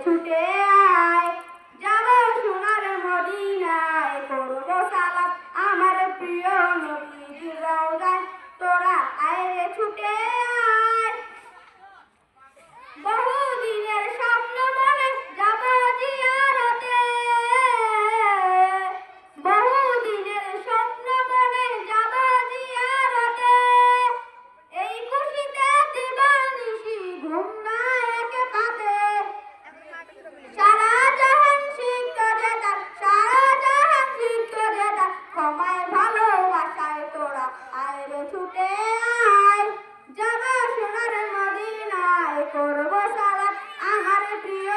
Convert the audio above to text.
ছুটে আয়, যাব সোনার মদিনায়, করব সালাত আমার প্রিয় নবীজির রওজায়, তোরা আয় রে ছুটে আয়। বহুদিনের স্বপ্ন মনে যাব জিয়ারতে, বহুদিনের স্বপ্ন মনে যাব জিয়ারতে, এই খুশিতে দিবানিশি ঘুম না একে পাতে, সারা জাহান সিক্ত জেতার, সারা জাহান সিক্ত জেতার, ক্ষমায় ভালোবাসায় তোরা আয় রে ছুটে আয়, যাব সোনার মদিনায়, করব সালাত আমার প্রিয়